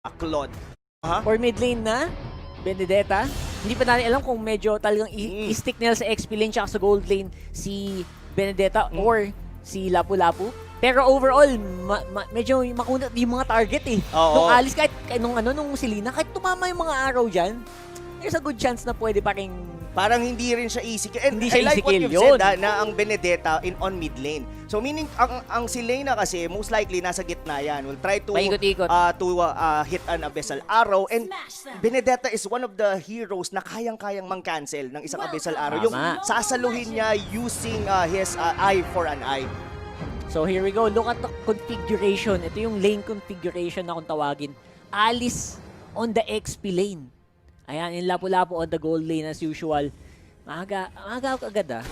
a Claude. For mid lane na, Benedetta. Hindi pa natin alam kung medyo talagang i-stick nila sa XP lane tsaka sa gold lane si Benedetta or si Lapu-Lapu. Pero overall, medyo makunat yung mga target eh. Nung Alice, kahit nung Selena, kahit tumama yung mga arrow dyan, there's a good chance na pwede pa ring... Parang hindi rin siya easy kill. And hindi I siya like easy what kill you've said na ang Benedetta on mid lane. So meaning, ang Selena kasi, most likely nasa gitna yan. Will try to hit an abyssal arrow. And Benedetta is one of the heroes na kayang-kayang mang-cancel ng isang abyssal arrow. Yung sasaluhin niya using his eye for an eye. So here we go. Look at the configuration. Ito yung lane configuration na kung tawagin. Alice on the XP lane. Ayan, yung Lapu-Lapu on the gold lane as usual. Maaga agad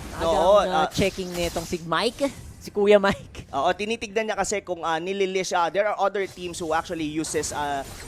checking nitong si Mike, si Kuya Mike. Oo, tinitignan niya kasi kung nililish. There are other teams who actually uses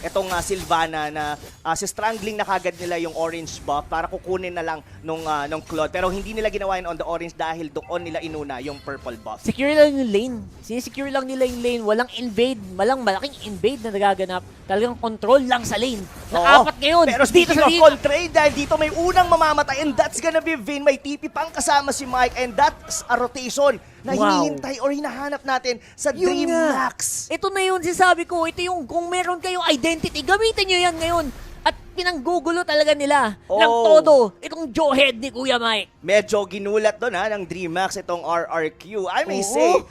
etong Sylvana na strangling na kagad nila yung orange buff para kukunin na lang nung Claude. Pero hindi nila ginawa yun on the orange dahil doon nila inuna yung purple buff. Secure lang yung lane. Sinisecure lang nila yung lane. Walang invade. Malaking invade na nagaganap. Talagang control lang sa lane. Apat ngayon. Pero dito sa control, dahil dito may unang mamamatay and that's gonna be Vin. May TP pang kasama si Mike and that's a rotation na hinihintay or hinahanap natin sa Dream Max. Ito na yun, sinasabi ko. Ito yung kung meron kayong identity, gamitin nyo yan ngayon. At pinanggugulo talaga nila ng todo itong jawhead ni Kuya Mike. Medyo ginulat doon ng Dream Max itong RRQ. I may say,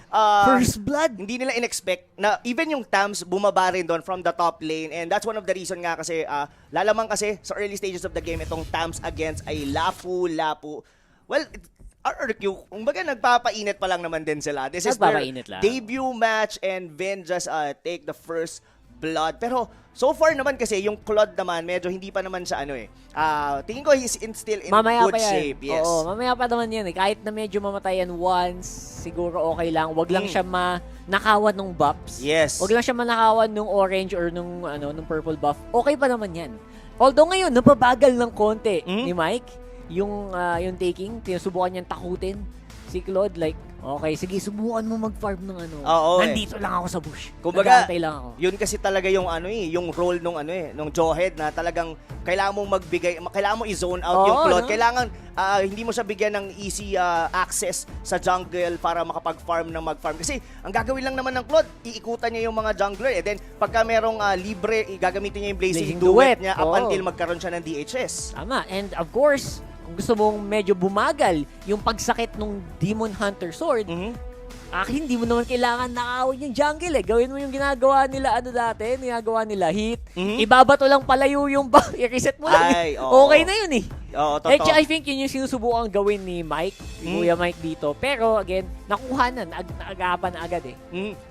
First Blood. Hindi nila in-expect na even yung Tams bumaba rin doon from the top lane and that's one of the reason nga kasi lalamang kasi sa early stages of the game itong Tams against ay Lapu-Lapu. Well, RRQ, kumbaga nagpapainit pa lang naman din sila. This is their debut match and Vin just take the first blood. Pero so far naman kasi yung Claude naman medyo hindi pa naman siya tingin ko he's still in good shape. Yes. Oo, mamaya pa naman yan eh. Kahit na medyo mamatayan once, siguro okay lang. Wag lang siya manakawan ng buffs. Yes. Wag lang siya manakawan ng orange or nung purple buff. Okay pa naman yan. Although ngayon, napabagal ng konti ni Mike. Yung taking, tinusubukan niyang takutin si Claude, like, okay, sige, subukan mo mag-farm ng nandito lang ako sa bush. Kumbaga, lang ako. Yun kasi talaga yung yung role nung nung jawhead na talagang kailangan mong magbigay, kailangan mo i-zone out yung Claude. Kailangan hindi mo siya bigyan ng easy access sa jungle para makapag-farm ng mag-farm. Kasi ang gagawin lang naman ng Claude, iikutan niya yung mga jungler. And then pagka merong libre, gagamitin niya yung blazing duet niya up until magkaroon siya ng DHS. Tama. And of course, kung gusto mong medyo bumagal yung pagsakit ng Demon Hunter Sword, hindi mo naman kailangan nakawin yung jungle eh. Gawin mo yung ginagawa nila ginagawa nila hit. Ibabato lang palayo yung i-reset mo lang. Okay na yun eh. Actually, I think yun yung sinusubukan gawin ni Mike, Kuya Mike dito. Pero again, nakuha na, naagapan na agad eh.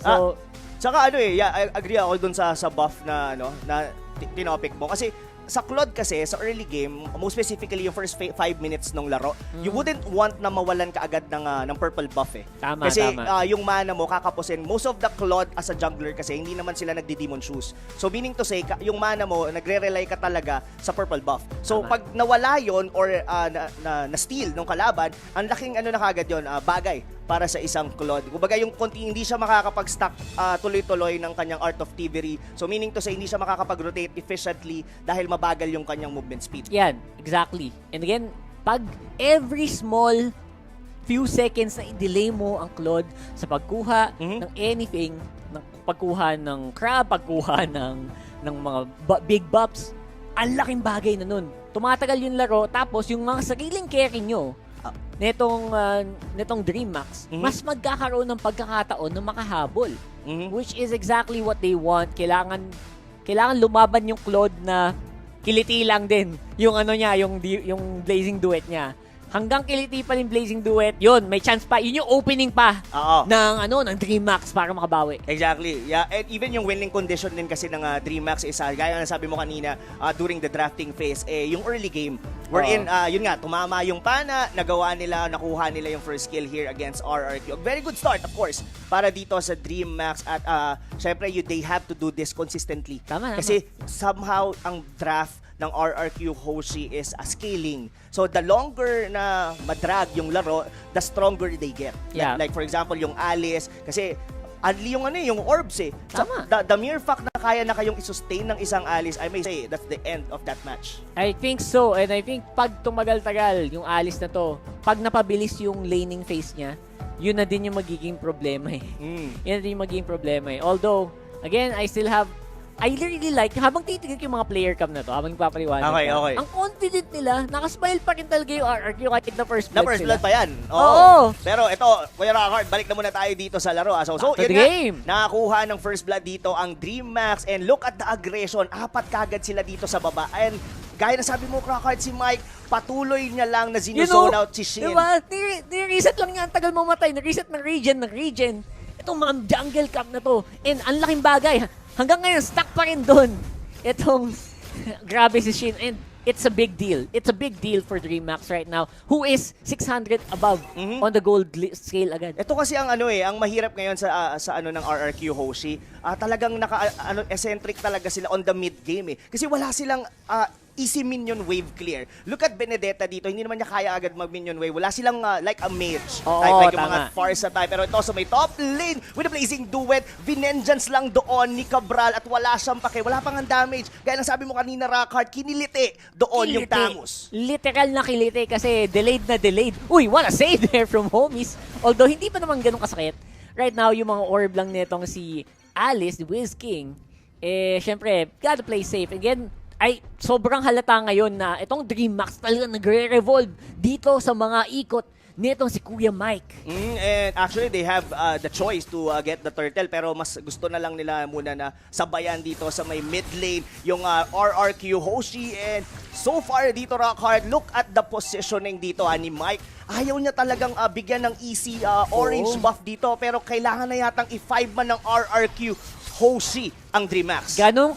So, tsaka I agree ako dun sa buff na na tinopic mo. Kasi sa Claude kasi, sa early game, most specifically yung first 5 minutes ng laro, you wouldn't want na mawalan ka agad ng purple buff eh. Kasi yung mana mo, kakapusin. Most of the Claude as a jungler kasi, hindi naman sila nagdi-demon shoes. So meaning to say, yung mana mo, nagre-rely ka talaga sa purple buff. So pag nawala yon or na-steal nung kalaban, ang laking na kagad yun, bagay para sa isang Claude. Kumbaga yung hindi siya makakapag-stack tuloy-tuloy ng kanyang Art of Thievery. So meaning to say, hindi siya makakapag-rotate efficiently dahil mabagal yung kanyang movement speed. Yan, exactly. And again, pag every small few seconds na i-delay mo ang Claude sa pagkuha ng anything, ng pagkuha ng crab, pagkuha ng mga big buffs, ang laking bagay na nun. Tumatagal yung laro, tapos yung mga sariling carry nyo, netong Dream Max, mas magkakaroon ng pagkakataon na makahabol. Which is exactly what they want. Kailangan lumaban yung Claude na kiliti lang din yung yung blazing duet niya. Hanggang kiliti pa yung blazing duet, yun, may chance pa. Yun yung opening pa ng Dream Max para makabawi. Exactly. Yeah, and even yung winning condition din kasi ng Dream Max is gaya na sabi mo kanina during the drafting phase, yung early game wherein yun nga, tumama yung pana, nakuha nila yung first kill here against RRQ. A very good start, of course, para dito sa Dream Max at syempre they have to do this consistently. Tama. Kasi somehow ang draft ng RRQ Hoshi is scaling. So the longer na madrag yung laro, the stronger they get. Yeah. Like for example, yung Alice, kasi only yung orbs eh. Tama. The mere fact na kaya na kayong i-sustain ng isang Alice, I may say, that's the end of that match. I think so, and I think pag tumagal-tagal yung Alice na to, pag napabilis yung laning phase niya, yun na din yung magiging problema eh. Yun na din yung magiging problema eh. Although, again, I really like, habang titigil yung mga player cam na to, habang ipapaliwanag Okay. ang confident nila, nakasmile pa rin talaga yung RRQ kahit na first blood Na first sila. blood pa yan. Oo. Pero ito, Kuya Rockard, balik na muna tayo dito sa laro. So Back to yun the game. Nakakuha ng first blood dito ang DreamMax, and look at the aggression. 4 kagad sila dito sa baba. And gaya na sabi mo, Rockard, si Mike, patuloy niya lang na zinuzone out si Shin. Diba? Ni-reset lang niya, ang tagal mamatay. Nag-reset ng regen. Itong mga jungle camp na to. And ang laking bagay, hanggang ngayon, stuck pa rin doon. Itong, grabe si Shin. And it's a big deal. It's a big deal for DreamMax right now, who is 600 above on the gold scale agad. Ito kasi ang ang mahirap ngayon sa ng RRQ Hoshi. Talagang eccentric talaga sila on the mid game eh. Kasi wala silang easy minion wave clear. Look at Benedetta dito, hindi naman niya kaya agad mag-minion wave. Wala silang like a mage. Oo, like yung tama. mga Farsa type. Pero ito sa may top lane with a blazing duet, Vengeance lang doon ni Cabral at wala siyang pake. Wala pang ang damage. Gaya ng sabi mo kanina, Rockhart, kiniliti doon yung Tamus. Literal na kiliti kasi delayed. Uy, what a save there from Homies. Although hindi pa naman ganun kasakit. Right now, yung mga orb lang nitong si Alice, the Wiz King, syempre, gotta play safe. Again, sobrang halata ngayon na itong DreamMax talaga nagre-revolve dito sa mga ikot nitong si Kuya Mike. And actually, they have the choice to get the turtle, pero mas gusto na lang nila muna na sabayan dito sa may mid lane yung RRQ Hoshi. And so far dito, Rockhard, look at the positioning dito ni Mike. Ayaw niya talagang bigyan ng easy orange buff dito, pero kailangan na yatang i-5 man ng RRQ Hoshi ang DreamMax. Ganong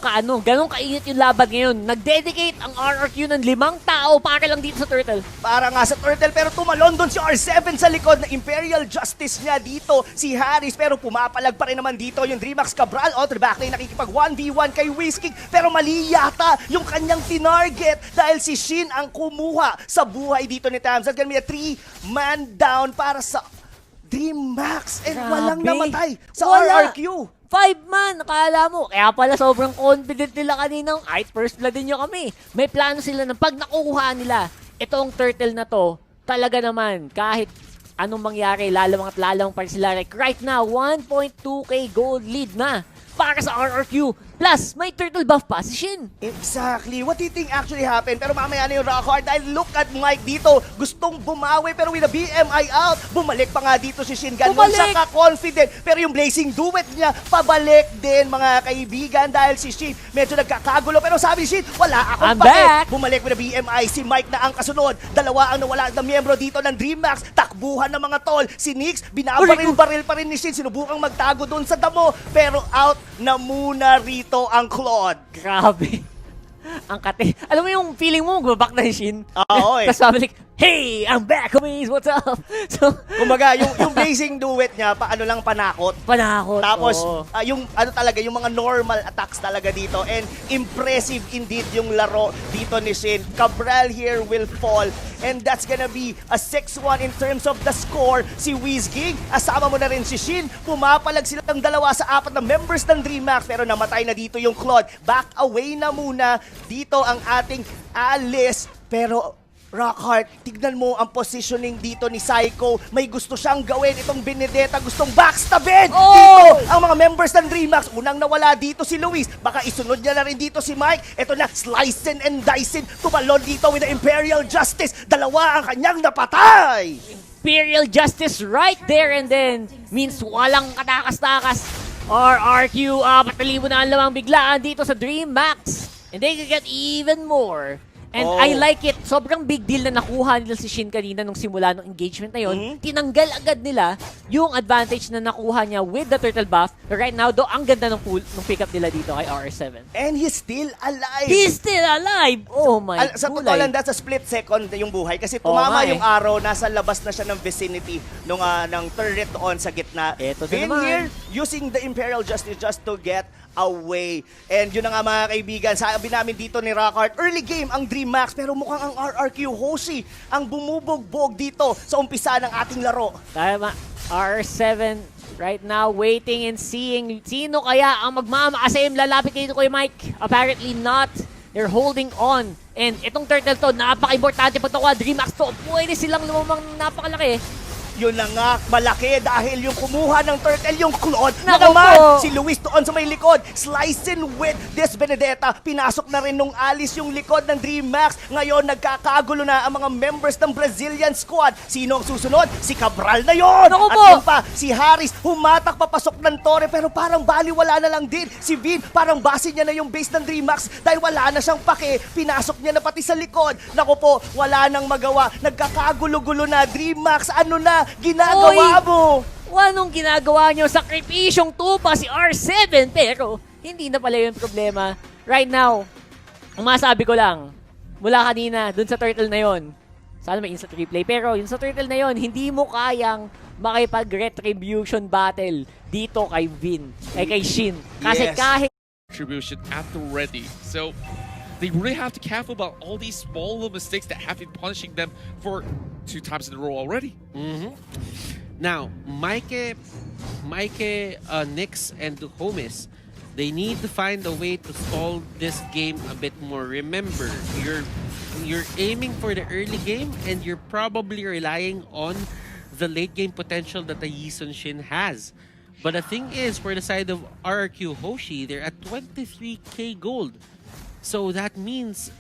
kainit yung laban ngayon. Nag-dedicate ang RRQ ng 5 tao para lang dito sa Turtle. Para nga sa Turtle, pero tumalon doon si R7 sa likod na Imperial Justice niya dito, si Harris, pero pumapalag pa rin naman dito yung DreamMax. Cabral, the backline, nakikipag 1v1 kay Whisking, pero mali yata yung kanyang tinarget dahil si Shin ang kumuha sa buhay dito ni Tams. That's gonna be a 3-man down para sa DreamMax, and Grabe. walang namatay sa Wala. RRQ. 5 man, akala mo. Kaya pala sobrang confident nila kaninang first blood din nyo kami. May plano sila na pag nakukuha nila itong turtle na to, talaga naman, kahit anong mangyari, lalamang at lalamang pa rin sila. Like right now, 1.2k gold lead na para sa RRQ. Plus, may turtle buff pa si Shin. Exactly. What do you think actually happened? Pero mamaya na yung Rockhard dahil look at Mike dito. Gustong bumawi pero with the BMI out. Bumalik pa nga dito si Shin. Ganun siya ka-confident. Pero yung blazing duet niya, pabalik din mga kaibigan dahil si Shin medyo nagkakagulo. Pero sabi ni Shin, wala akong I'm pake. back. Bumalik with the BMI. Si Mike na ang kasunod. 2 ang nawala na miyembro dito ng DreamMax. Takbuhan ng mga tol. Si Nix, binabaril-baril pa rin ni Shin. Sinubukang magtago doon sa damo. Pero out na muna rito ang Claude. Grabe. Ang kate. Alam mo yung feeling mo, gumabak na si Shin. Oo eh. Tapos sabi like, hey, I'm back, homies, what's up? So, kumbaga, yung blazing duet niya, paano lang panakot. panakot. Tapos, oo. yung talaga, yung mga normal attacks talaga dito. And impressive indeed yung laro dito ni Shin. Cabral here will fall. And that's gonna be a 6-1 in terms of the score. Si Wizking, asama mo na rin si Shin. Pumapalag silang 2 sa 4 na members ng DreamMax. Pero namatay na dito yung Claude. Back away na muna dito ang ating Alice. Pero Rockhart, tignan mo ang positioning dito ni Psycho. May gusto siyang gawin. Itong Benedetta gustong backstabin. Dito ang mga members ng DreamMax. Unang nawala dito si Luis. Baka isunod niya na rin dito si Mike. Ito na, slicing and dicing. Tumalon dito with the Imperial Justice. 2 ang kanyang napatay. Imperial Justice right there and then means walang katakas-takas. RRQ, patalibo na ang lamang biglaan dito sa DreamMax. And they can get even more. And I like it. Sobrang big deal na nakuha nila si Shin kanina nung simula ng engagement na yon. Tinanggal agad nila yung advantage na nakuha niya with the turtle buff. Right now, ang ganda ng pick-up nila dito kay R7. And he's still alive. He's still alive! Oh my God. Sa totoo lang, that's a split second yung buhay. Kasi tumama yung arrow, nasa labas na siya ng vicinity ng turret doon sa gitna. Eto na Been naman. here, using the Imperial Justice just to get away. And yun na nga mga kaibigan, sabi namin dito ni Rockhart, early game ang DreamMax, pero mukhang ang RRQ Hoshi ang bumubugbog dito sa umpisa ng ating laro. Tama. R7 right now waiting and seeing sino kaya ang magmamaasim. Lalapit kayo kay Mike. Apparently not. They're holding on. And itong turtle to, napaka-importante pag nakuha Dreamax to. Pwede silang lumamang napakalaki. Yun na nga, malaki dahil yung kumuha ng turtle, yung Claude na Naku naman. po. Si Luis doon sa may likod, slicing with this Benedetta. Pinasok na rin nung Alice yung likod ng Dreamax. Ngayon, nagkakagulo na ang mga members ng Brazilian squad. Sino ang susunod? Si Cabral na yon. Naku At po. yun pa, si Harris, humatak papasok ng Torre, pero parang baliwala na lang din. Si Vin, parang base niya na yung base ng Dreamax dahil wala na siyang pake. Pinasok niya na pati sa likod. Naku po, wala nang magawa. Nagkakagulo-gulo na. Dreamax, ano na? Ginagawa mo! Anong ginagawa nyo? Sakripisyong tupa si R7 pero hindi na pala yung problema. Right now, ang masabi ko lang, mula kanina dun sa turtle na yon, sana may instant replay, pero yung sa turtle na yon, hindi mo kayang makipag-retribution battle dito kay Vin, kay Shin. Kasi Yes. kahit Retribution at the ready. So they really have to be careful about all these small little mistakes that have been punishing them for 2 times in a row already. Now, Mike, Nyx, and Homis, they need to find a way to stall this game a bit more. Remember, you're aiming for the early game, and you're probably relying on the late game potential that the Yisun Shin has. But the thing is, for the side of RRQ Hoshi, they're at 23k gold. So that means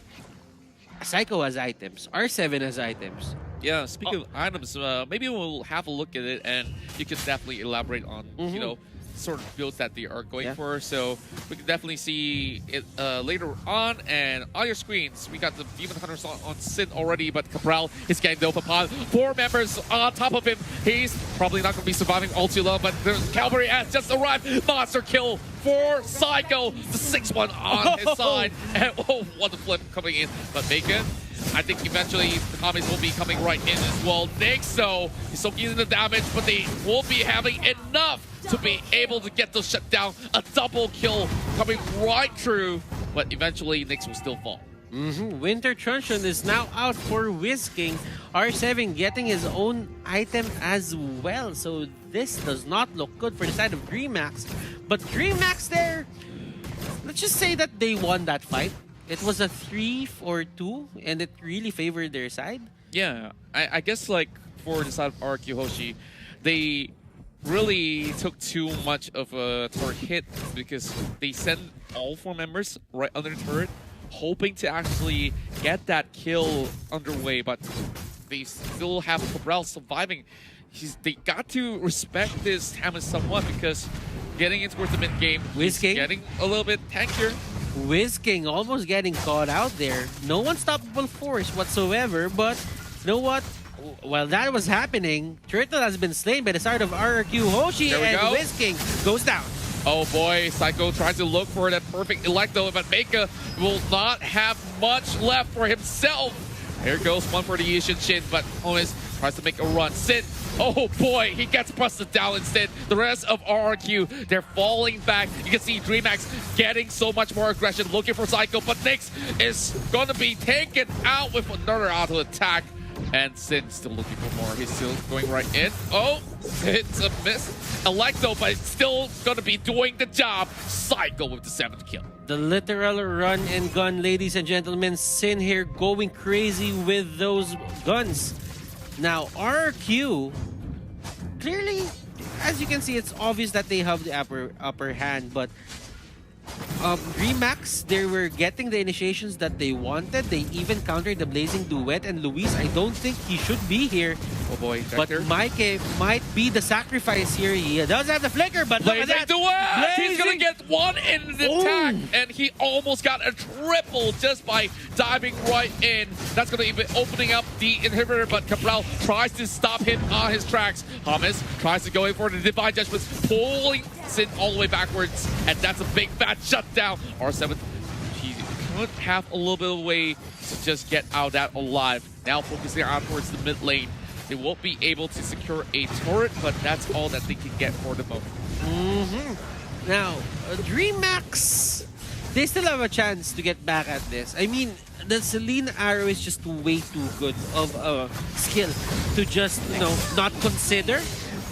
Psycho has items, R7 has items. Yeah, speaking of items, maybe we'll have a look at it and you can definitely elaborate on, you know, sort of builds that they are going for. So we can definitely see it later on. And on your screens, we got the Demon Hunters on Sin already, but Cabral is getting dope upon 4 members on top of him. He's probably not going to be surviving all too long, but there's Calvary has just arrived. Monster kill for Psycho. The 6-1 on his side. And what a flip coming in. But Bacon, I think eventually the comments will be coming right in as well. Nyx, so he's soaking in the damage, but they won't be having enough to be able to get the shutdown. A double kill coming right through, but eventually Nyx will still fall. Winter Truncheon is now out for Whisking. R7 getting his own item as well. So this does not look good for the side of Dreamax. But Dreamax there, let's just say that they won that fight. It was a 3-4-2 and it really favored their side. Yeah, I guess like for the side of RQ Hoshi, they really took too much of a turret hit because they sent all 4 members right under the turret, hoping to actually get that kill underway, but they still have Cabral surviving. They got to respect this Hammond somewhat because getting in towards the mid game, he's Whisking. getting a little bit tankier. Whisking almost getting caught out there. No unstoppable force whatsoever, but you know what? While that was happening, Turtle has been slain by the side of RRQ Hoshi, There we and go. Whisking goes down. Oh boy, Psycho tries to look for that perfect Electo, but Meika will not have much left for himself. Here goes one for the Yishin Shin, but Honest tries to make a run. Sin, oh boy, he gets busted down instead. The rest of RRQ, they're falling back. You can see Dreamax getting so much more aggression, looking for Psycho, but Nyx is going to be taken out with another auto attack. And Sin still looking for more. He's still going right in. Oh, it's a miss. Electo, but it's still going to be doing the job. Psycho with the 7th kill. The literal run and gun, ladies and gentlemen. Sin here going crazy with those guns. Now, RQ, clearly, as you can see, it's obvious that they have the upper hand, but Dreamax, they were getting the initiations that they wanted. They even countered the Blazing Duet, and Luis, I don't think he should be here. Oh boy, But Vector. Mike might be the sacrifice here. He does have the flicker, but look at Blazing that. Duet! He's Blazing- gonna get one in the attack, and he almost got a triple just by diving right in. That's gonna be opening up the inhibitor, but Cabral tries to stop him on his tracks. Hamas tries to go in for the Divine Judgments, pulling Sin all the way backwards, and that's a big fat shutdown. R7, he could have a little bit of a way to just get out of that alive. Now focusing out towards the mid lane. They won't be able to secure a turret, but that's all that they can get for the moment. Now, Dreamax, they still have a chance to get back at this. I mean, the Selene arrow is just way too good of a skill to just, you know, not consider.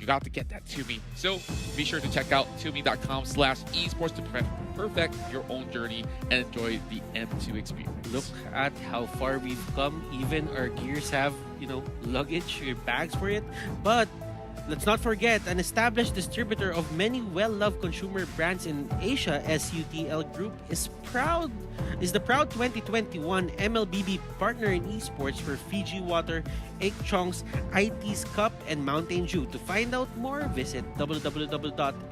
you got to get that Tumi. So be sure to check out tumi.com/esports to perfect your own journey and enjoy the M2 experience. Look at how far we've come. Even our gears have, luggage or bags for it. But let's not forget, an established distributor of many well-loved consumer brands in Asia, SUTL Group, is the proud 2021 MLBB partner in esports for Fiji Water, Aikchong's IT's Cup, and Mountain Dew. To find out more, visit www.sutl.com.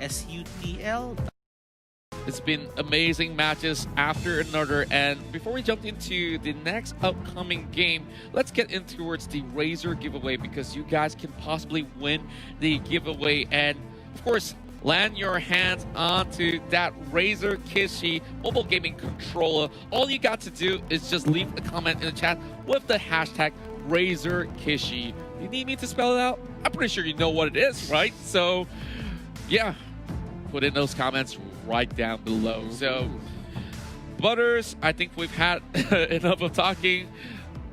It's been amazing matches after another, and before we jump into the next upcoming game, let's get in towards the Razer giveaway, because you guys can possibly win the giveaway and, of course, land your hands onto that Razer Kishi mobile gaming controller. All you got to do is just leave a comment in the chat with the hashtag Razer Kishi. You need me to spell it out? I'm pretty sure you know what it is, right? So, yeah, put in those comments right down below. So, Butters, I think we've had enough of talking.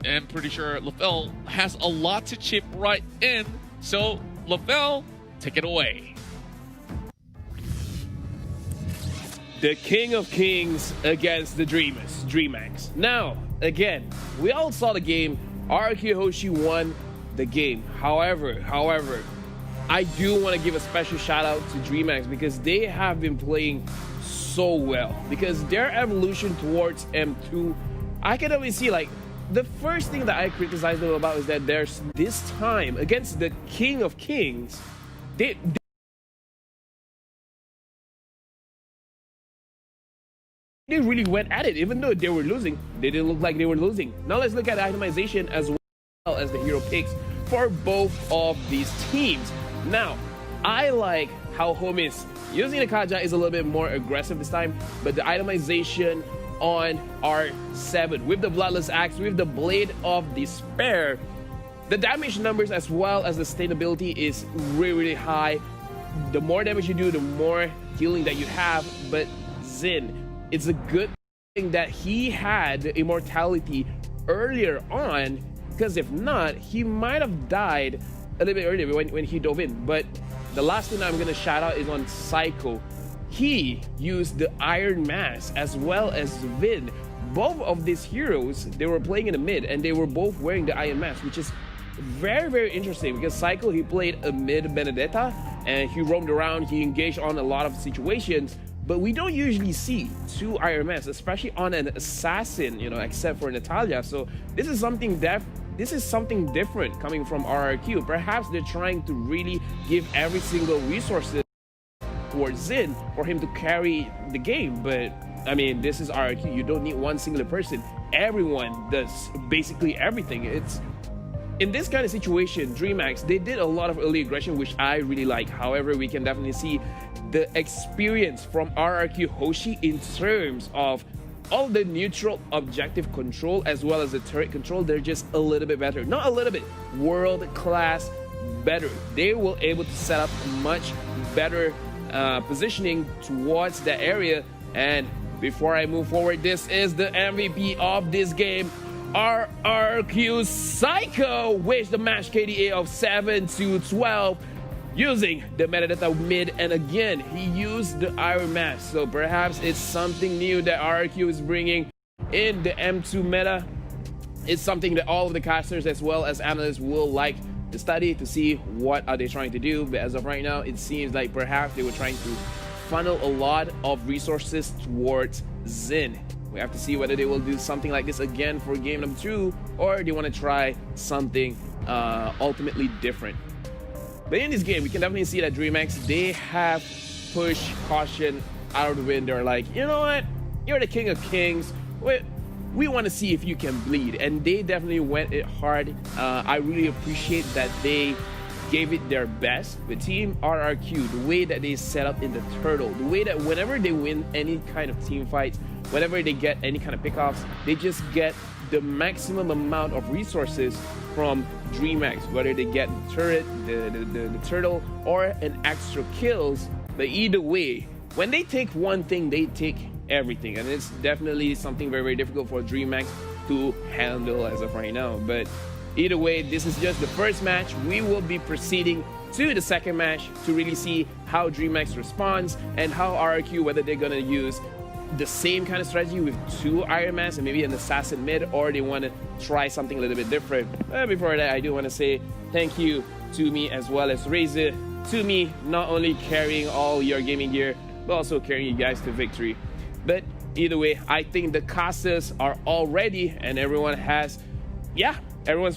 I'm pretty sure LaFell has a lot to chip right in. So, LaFell, take it away. The King of Kings against the DreamHack. Now, again, we all saw the game. RQ Hoshi won the game. However, I do want to give a special shout out to DreamHack because they have been playing so well. Because their evolution towards M2, I can always see, like, the first thing that I criticize them about is that there's this time against the King of Kings, they really went at it. Even though they were losing, they didn't look like they were losing. Now let's look at itemization as well as the hero picks for both of these teams. Now, I like how Homies using the Kaja is a little bit more aggressive this time, but the itemization on R7 with the Bloodless Axe, with the Blade of Despair, the damage numbers as well as the sustainability is really high. The more damage you do, the more healing that you have. But Xin, it's a good thing that he had the immortality earlier on, because if not, he might have died a little bit earlier when he dove in. But the last thing I'm going to shout out is on Psycho. He used the Iron Mask as well as Vin. Both of these heroes, they were playing in the mid and they were both wearing the Iron Mask, which is very interesting because Psycho, he played a mid Benedetta and he roamed around, he engaged on a lot of situations, but we don't usually see two Iron Masks, especially on an assassin, except for Natalia. So this is something different coming from RRQ. Perhaps they're trying to really give every single resources towards Xin for him to carry the game. But I mean, this is RRQ. You don't need one singular person. Everyone does basically everything. It's in this kind of situation, DreamHack, they did a lot of early aggression, which I really like. However, we can definitely see the experience from RRQ Hoshi in terms of all the neutral objective control as well as the turret control. They're just a little bit better. Not a little bit, world class better. They were able to set up much better positioning towards the area. And before I move forward, this is the MVP of this game, RRQ Psycho, with the match KDA of 7-12, using the metadata mid, and again, he used the Iron Mask. So perhaps it's something new that RRQ is bringing in the M2 meta. It's something that all of the casters as well as analysts will like to study to see what are they trying to do. But as of right now, it seems like perhaps they were trying to funnel a lot of resources towards Xin. We have to see whether they will do something like this again for game number 2, or they want to try something ultimately different. But in this game, we can definitely see that DreamHack, they have pushed caution out of the wind. They're like, you know what? You're the King of Kings. We want to see if you can bleed. And they definitely went it hard. I really appreciate that they gave it their best. With Team RRQ, the way that they set up in the turtle, the way that whenever they win any kind of team fights, whenever they get any kind of pickoffs, they just get the maximum amount of resources from DreamHack, whether they get the turret, the turtle, or an extra kills. But either way, when they take one thing, they take everything, and it's definitely something very difficult for DreamHack to handle as of right now. But either way, this is just the first match. We will be proceeding to the second match to really see how DreamHack responds and how RRQ, whether they're going to use the same kind of strategy with two Iron Mans and maybe an assassin mid, or they want to try something a little bit different. Before that, I do want to say thank you to me as well as Razor, to me not only carrying all your gaming gear, but also carrying you guys to victory. But either way, I think the casters are all ready and everyone's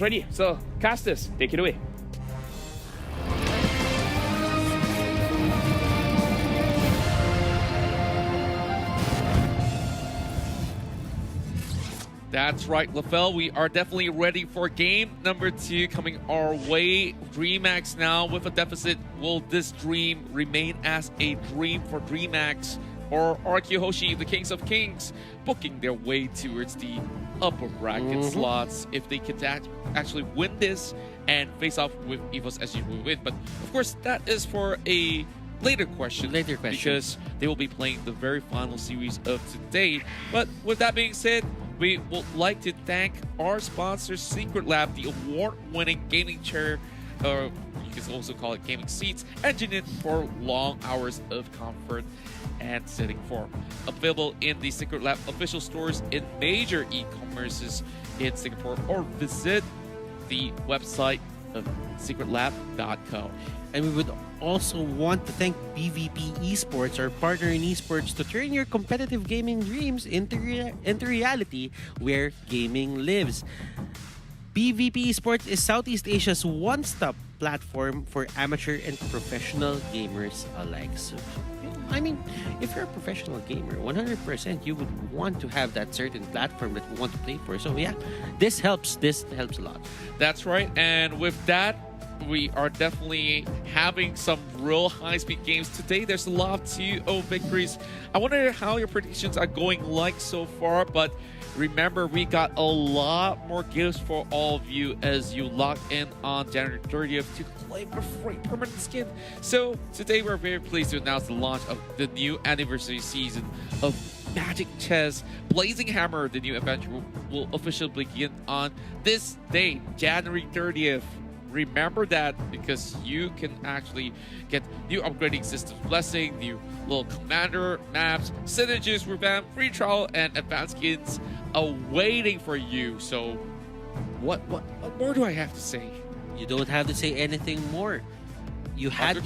ready. So casters, take it away. That's right, LaFell. We are definitely ready for game number 2 coming our way. DreamHack now with a deficit. Will this dream remain as a dream for DreamHack, or RQ Hoshi, the Kings of Kings, booking their way towards the upper bracket slots if they could actually win this and face off with EVOS SG will win? But of course, that is for a later question. Because they will be playing the very final series of today. But with that being said, we would like to thank our sponsor, Secret Lab, the award-winning gaming chair, or you can also call it gaming seats, engineered for long hours of comfort and sitting form. Available in the Secret Lab official stores in major e-commerces in Singapore, or visit the website of secretlab.co. And we would also want to thank BVP Esports, our partner in esports, to turn your competitive gaming dreams into reality where gaming lives. BVP Esports is Southeast Asia's one-stop platform for amateur and professional gamers alike. So, I mean, if you're a professional gamer, 100% you would want to have that certain platform that you want to play for. So yeah, this helps. This helps a lot. That's right. And with that, we are definitely having some real high-speed games today. There's a lot of 2-0 victories. I wonder how your predictions are going like so far, but remember, we got a lot more gifts for all of you as you log in on January 30th to claim a free permanent skin. So today we're very pleased to announce the launch of the new anniversary season of Magic Chess Blazing Hammer. The new adventure will officially begin on this day, January 30th. Remember that, because you can actually get new upgrading systems blessing, new little commander maps, synergies revamp, free trial, and advanced skins awaiting for you. So what more do I have to say? You don't have to say anything more. You had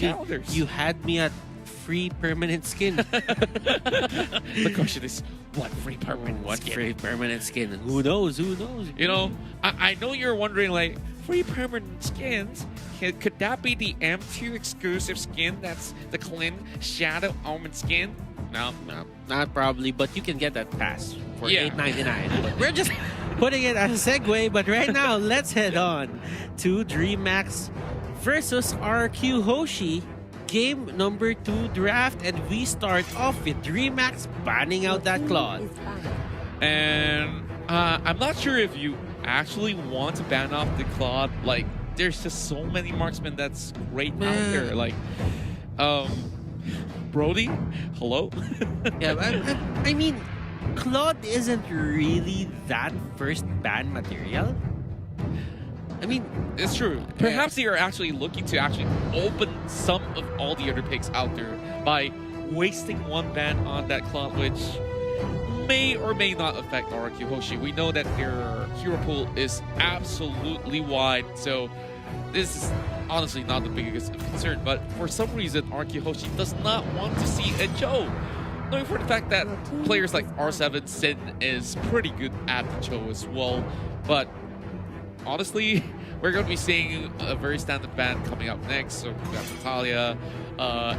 me at free permanent skin. The question is, what free permanent skin? Free permanent skin? Who knows? Who knows? You know, I know you're wondering, like, free permanent skins? Could that be the M2 exclusive skin? That's the Clint Shadow Almond skin? No, not probably, but you can get that pass for $8.99. But we're just putting it as a segue. But right now, let's head on to DreamHack versus RQ Hoshi. Game number 2 draft, and we start off with DreamHack banning out that Claude. And I'm not sure if you actually want to ban off the Claude. Like, there's just so many marksmen that's great out there. Like, Brody, hello? Yeah, I mean, Claude isn't really that first ban material. I mean, it's true. Perhaps they are actually looking to actually open some of all the other picks out there by wasting one ban on that Claude, which may or may not affect RQ Hoshi. We know that their hero pool is absolutely wide, so this is honestly not the biggest concern. But for some reason, RQ Hoshi does not want to see a Cho, knowing for the fact that players like R7 Sin is pretty good at the Cho as well. But honestly, we're going to be seeing a very standard ban coming up next. So we got Natalia,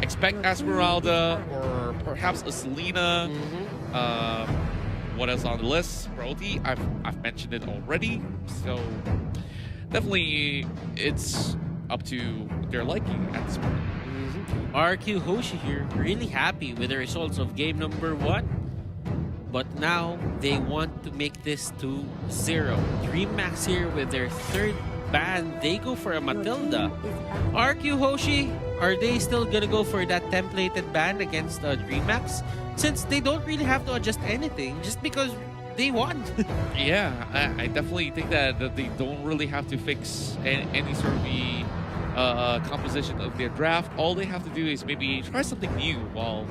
expect Esmeralda, or perhaps a Selena. What else on the list? Brody, I've mentioned it already. So definitely, it's up to their liking at this point. RQ Hoshi here, really happy with the results of game number 1. But now they want to make this to 0. DreamHack here with their 3rd ban. They go for a Matilda. RQ Hoshi, are they still gonna go for that templated ban against DreamHack? Since they don't really have to adjust anything, just because they won. Yeah, I definitely think that they don't really have to fix any sort of composition of their draft. All they have to do is maybe try something new while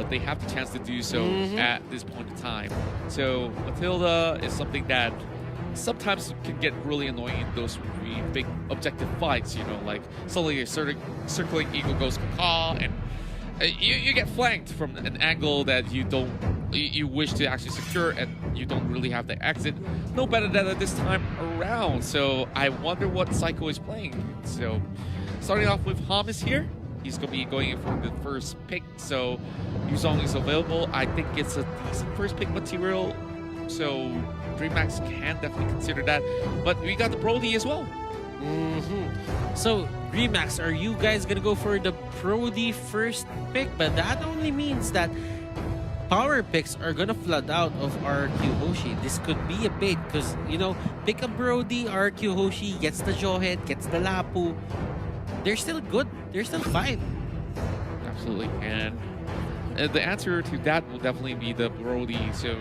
they have the chance to do so at this point in time. So Matilda is something that sometimes can get really annoying in those really big objective fights, you know, like suddenly a circling eagle goes caw, and you get flanked from an angle that you wish to actually secure, and you don't really have the exit. No better than at this time around. So I wonder what Psycho is playing. So starting off with Hamas here. He's going to be going in for the first pick, so Yuzong is available. I think it's a decent first pick material, so DreamHack can definitely consider that. But we got the Brody as well. So, DreamHack, are you guys gonna go for the Brody first pick? But that only means that power picks are gonna flood out of RQ Hoshi. This could be a bait because, you know, pick a Brody, RQ Hoshi gets the Jawhead, gets the Lapu. They're still good. They're still fine. Absolutely. And the answer to that will definitely be the Brody. So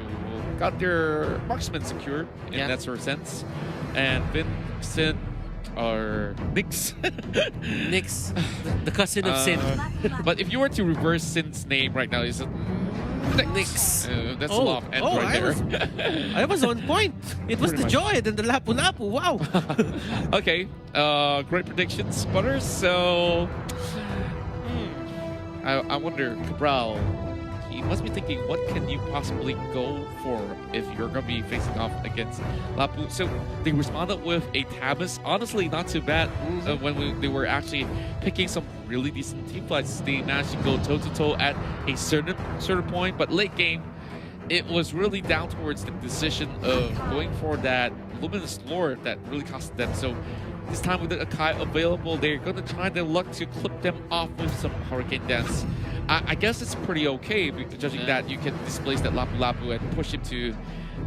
got their marksman secured in that sort of sense. And Vincent or Nix. Nix, the cousin of Sin. But if you were to reverse Sin's name right now, is Nix. That's a lot of N right there. I was on point. It was the Jawhead and the Lapu Lapu. Wow. Okay. Great predictions, Butters. So I wonder, Cabral, he must be thinking, what can you possibly go for if you're going to be facing off against Lapu? So they responded with a Tabas. Honestly, not too bad. When they were actually picking some really decent team fights, they managed to go toe-to-toe at a certain point. But late game, it was really down towards the decision of going for that Luminous Lord that really costed them. So this time with the Akai available, they're going to try their luck to clip them off with some Hurricane Dance. I guess it's pretty okay, judging that you can displace that Lapu Lapu and push him to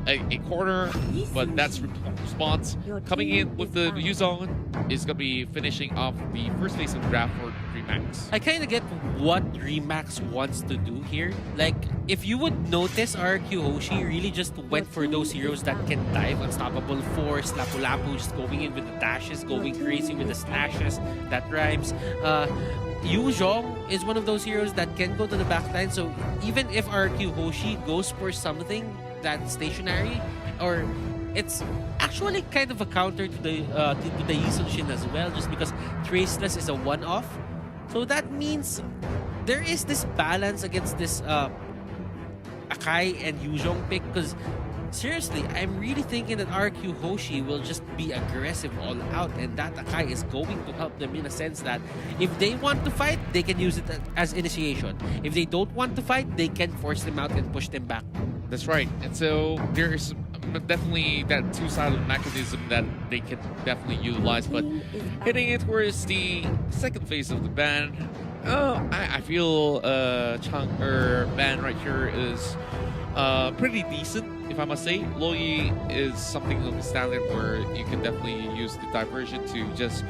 a corner, but that's response. Coming in with the Yuzong is going to be finishing off the first phase of the draft for DreamHack. I kind of get what DreamHack wants to do here. Like, if you would notice, RQ Hoshi really just went for those heroes that can dive, Unstoppable Force, Lapu Lapu, just going in with the dashes, going crazy with the slashes, that rhymes. Yu Zhong is one of those heroes that can go to the backline, so even if RQ Hoshi goes for something that's stationary, or it's actually kind of a counter to the Yizun Shin as well, just because Traceless is a one-off. So that means there is this balance against this Akai and Yu Zhong pick, because seriously, I'm really thinking that RQ Hoshi will just be aggressive all out, and that Akai is going to help them in a sense that if they want to fight, they can use it as initiation. If they don't want to fight, they can force them out and push them back. That's right. And so there's definitely that two-sided mechanism that they can definitely utilize. But hitting it towards the second phase of the ban, I feel ban right here is pretty decent, if I must say. Loyi is something of a standard where you can definitely use the diversion to just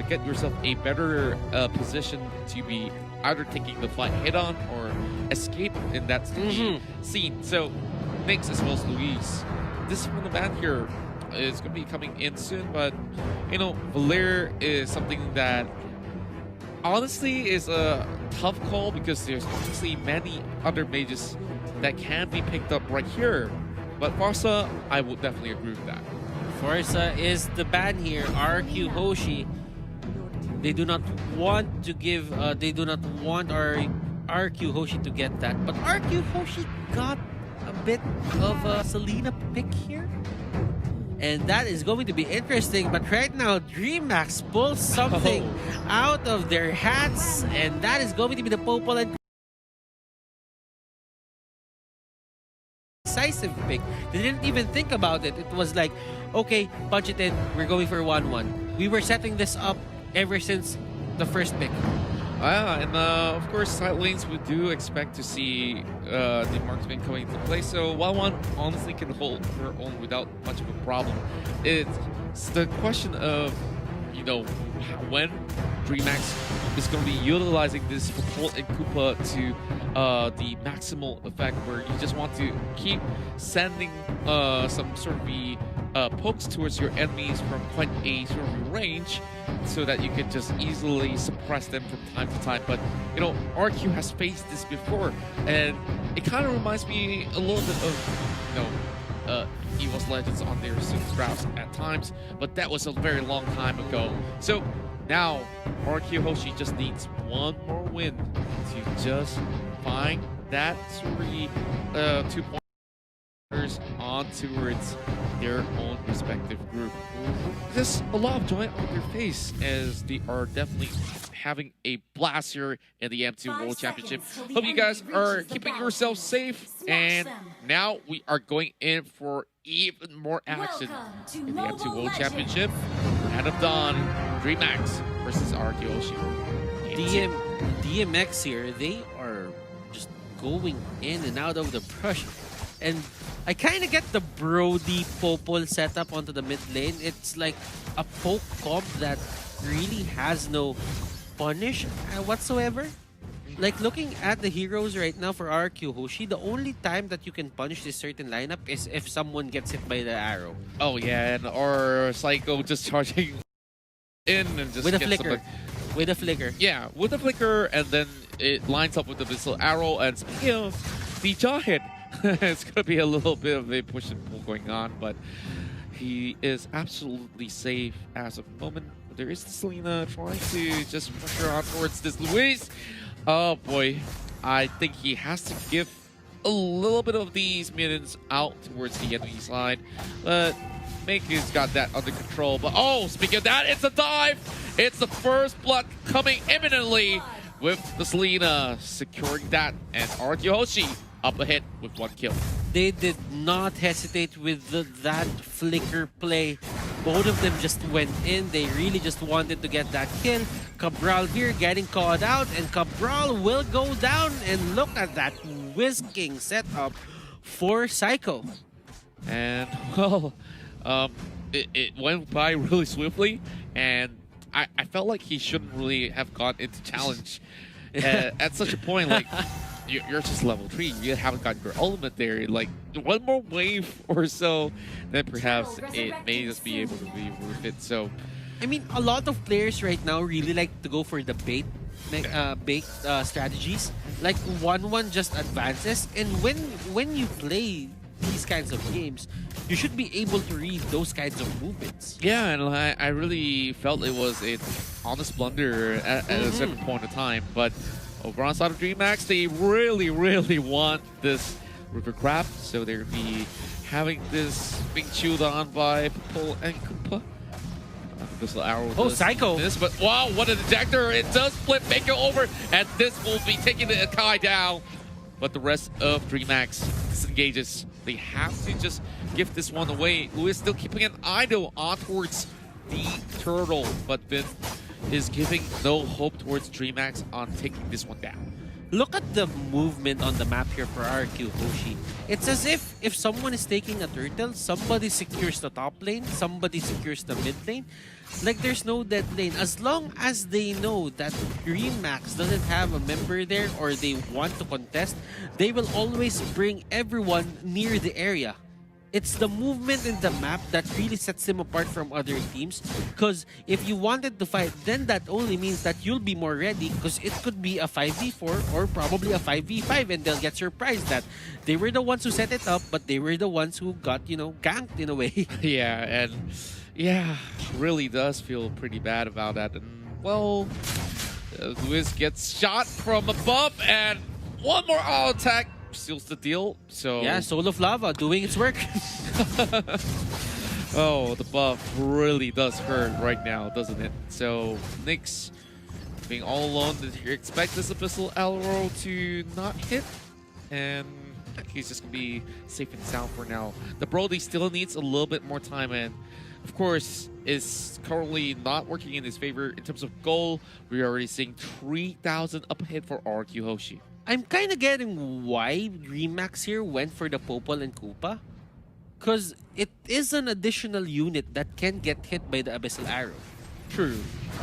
get yourself a better position to be either taking the fight head-on or escape in that scene. So, Nix as well as Luis. This from the ban here is going to be coming in soon, but, you know, Valer is something that honestly is a tough call because there's obviously many other mages that can be picked up right here. But Farsa, I would definitely agree with that. Farsa is the ban here. RQ Hoshi, they do not want to give, they do not want our RQ Hoshi to get that. But RQ Hoshi got a bit of a Selena pick here. And that is going to be interesting. But right now, DreamHack pulls something out of their hats. And that is going to be the Popol and decisive pick. They didn't even think about it. It was like, okay, punch it in. We're going for 1-1. We were setting this up ever since the first pick. And of course, side lanes, we do expect to see the marksman coming into play. So while one honestly can hold her own without much of a problem, it's the question of, you know, when DreamHack is going to be utilizing this Popol and Koopa to the maximal effect, where you just want to keep sending some sort of pokes towards your enemies from quite a sort of range, so that you can just easily suppress them from time to time. But you know, RQ has faced this before, and it kind of reminds me a little bit of, you know, EVO's Legends on their Super Strauss at times, but that was a very long time ago. So now RQ Hoshi just needs one more win to just find that 2 pointers on towards their own respective group. There's a lot of joy on their face as they are definitely having a blast here in the M2 World Championship. Hope you guys are keeping yourselves safe, and now we are going in for even more action in the M2 World Championship. Hand of Dawn, DreamHack versus RQ Hoshi. DMX here, they are just going in and out of the brush. And I kind of get the Brody Popol setup onto the mid lane. It's like a poke comp that really has no punish whatsoever. Like, looking at the heroes right now for RQ Hoshi, the only time that you can punish this certain lineup is if someone gets hit by the arrow. Oh yeah, and or Psycho just charging in and just With a gets flicker. With a flicker. Yeah, with a flicker, and then it lines up with the missile arrow. And speaking of the jaw hit, it's going to be a little bit of a push and pull going on, but he is absolutely safe as of the moment. There is Selena trying to just pressure on towards this Luis. Oh boy, I think he has to give a little bit of these minions out towards the enemy side, but Make's got that under control. But oh, speaking of that, it's a dive! It's the first blood coming imminently with the Selena securing that, and RQ Hoshi up ahead with 1 kill. They did not hesitate with that flicker play. Both of them just went in. They really just wanted to get that kill. Cabral here getting caught out, and Cabral will go down. And look at that whisking setup for Psycho. And well, it went by really swiftly, and I felt like he shouldn't really have gone into challenge at such a point. Like, you're just level 3. You haven't got your ultimate there. Like, one more wave or so, then perhaps it may just be able to be worth it. So, I mean, a lot of players right now really like to go for the bait strategies. Like, 1-1 just advances, and when you play these kinds of games, you should be able to read those kinds of movements. yeah, and I really felt it was an honest blunder at a certain point in time. But over on side of DreamHack, they really, really want this River Crab, so they're going to be having this being chewed on by Popol and Koopa. This little arrow. Oh, Psycho! This, but wow, what a detector! It does flip Baker over, and this will be taking the Akai down. But the rest of DreamHack disengages. They have to just give this one away. Luis still keeping an eye though on towards the turtle, but Vin is giving no hope towards DreamHack on taking this one down. Look at the movement on the map here for RQ Hoshi. It's as if someone is taking a turtle, somebody secures the top lane, somebody secures the mid lane. Like, there's no dead lane. As long as they know that DreamHack doesn't have a member there or they want to contest, they will always bring everyone near the area. It's the movement in the map that really sets them apart from other teams. Because if you wanted to fight, then that only means that you'll be more ready, because it could be a 5v4 or probably a 5v5, and they'll get surprised that they were the ones who set it up, but they were the ones who got, you know, ganked in a way. Yeah, and yeah, really does feel pretty bad about that. And well, Luis gets shot from above, and one more auto attack seals the deal. So Yeah, Soul of Lava doing its work. oh, the buff really does hurt right now, doesn't it? So Nyx being all alone, did you expect this Abyssal Arrow to not hit? And he's just gonna be safe and sound for now. The Brody still needs a little bit more time, and of course is currently not working in his favor in terms of goal. We're already seeing 3,000 up ahead for RQ Hoshi. I'm kind of getting why DreamHack here went for the Popol and Koopa. Because it is an additional unit that can get hit by the Abyssal Arrow. True.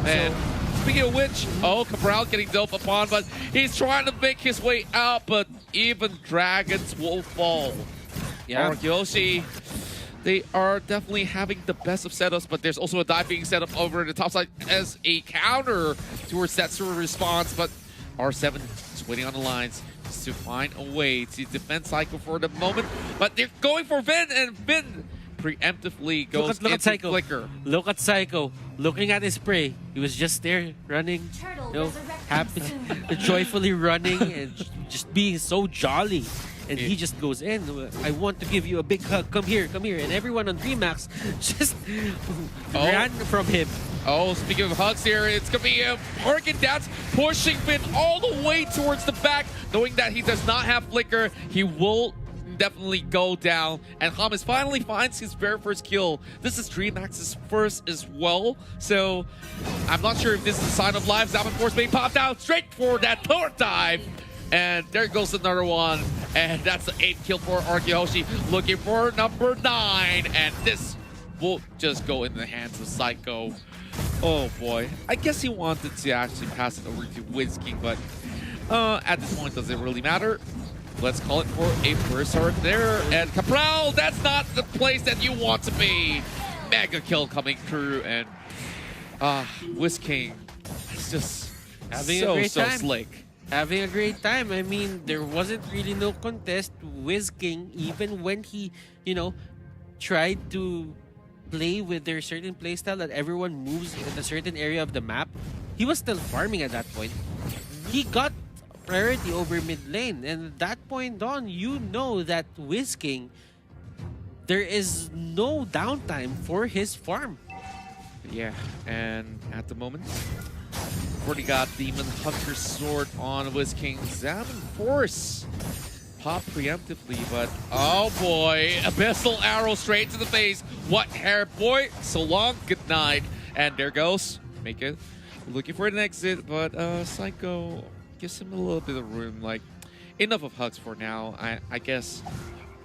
And speaking of which, oh, Cabral getting dealt upon, but he's trying to make his way out, but even dragons will fall. Yeah. RQ Hoshi They are definitely having the best of setups, but there's also a dive being set up over the top side as a counter towards that sort of response. But R7 is waiting on the lines just to find a way to defend Psycho for the moment. But they're going for Vin, and Vin preemptively goes Look at into Psycho. Flicker. Look at Psycho. Looking at his prey. He was just there running, happy, joyfully running, and just being so jolly. And he just goes in. I want to give you a big hug. Come here, come here. And everyone on DreamHack just ran from him. Oh, speaking of hugs here, it's going to be a Parkin Dance pushing Finn all the way towards the back, knowing that he does not have Flicker. He will definitely go down. And Hamas finally finds his very first kill. This is DreamHack's first as well. So I'm not sure if this is a sign of life. Zaman Force being popped out straight for that power dive. And there goes another one. And that's the 8th kill for Arkihoshi, looking for number 9. And this will just go in the hands of Psycho. Oh boy. I guess he wanted to actually pass it over to WizKing, but at this point, does it really matter? Let's call it for a first arc there. And Cabral, that's not the place that you want to be. Mega kill coming through, and WizKing is just Having so a great time. slick. Having a great time. I mean, there wasn't really no contest. WizKing, even when he, tried to play with their certain playstyle that everyone moves in a certain area of the map, he was still farming at that point. He got priority over mid lane, and at that point on, you know that WizKing, there is no downtime for his farm. Yeah, and at the moment, already got Demon Hunter Sword on WizKing. Zaman Force pop preemptively, but oh boy, Abyssal Arrow straight to the face. What hair, boy? So long, good night. And there goes Mika, looking for an exit, but Psycho gives him a little bit of room. Like, enough of hugs for now. I guess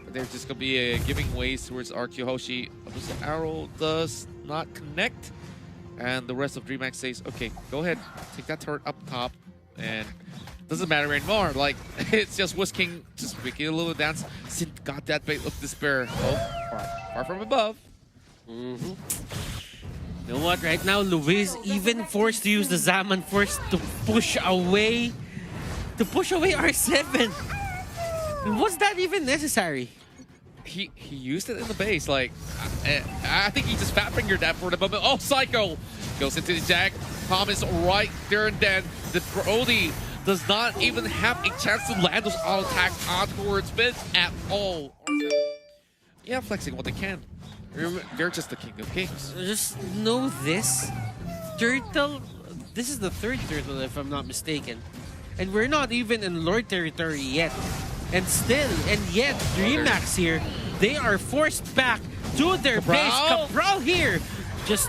they're just gonna be giving ways towards Arkihoshi. Abyssal Arrow does not connect. And the rest of DreamHack says, okay, go ahead, take that turret up top, and doesn't matter anymore. Like, it's just WizKing just making a little dance. Synth got that bait of despair. Oh, far from above. You know what? Right now, Luis even forced to use the Zaman Force to push away R7. Was that even necessary? He used it in the base. Like, I think he just fat fingered that for the moment. Oh, Psycho goes into the jack. Thomas right there and then. The Brody does not even have a chance to land those auto attacks on towards Finn at all. Yeah, flexing what they can. Remember, they're just the king of kings. Just know this. Turtle, this is the 3rd turtle if I'm not mistaken. And we're not even in Lord territory yet. And yet, DreamHack here, they are forced back to their base. Cabral here, just,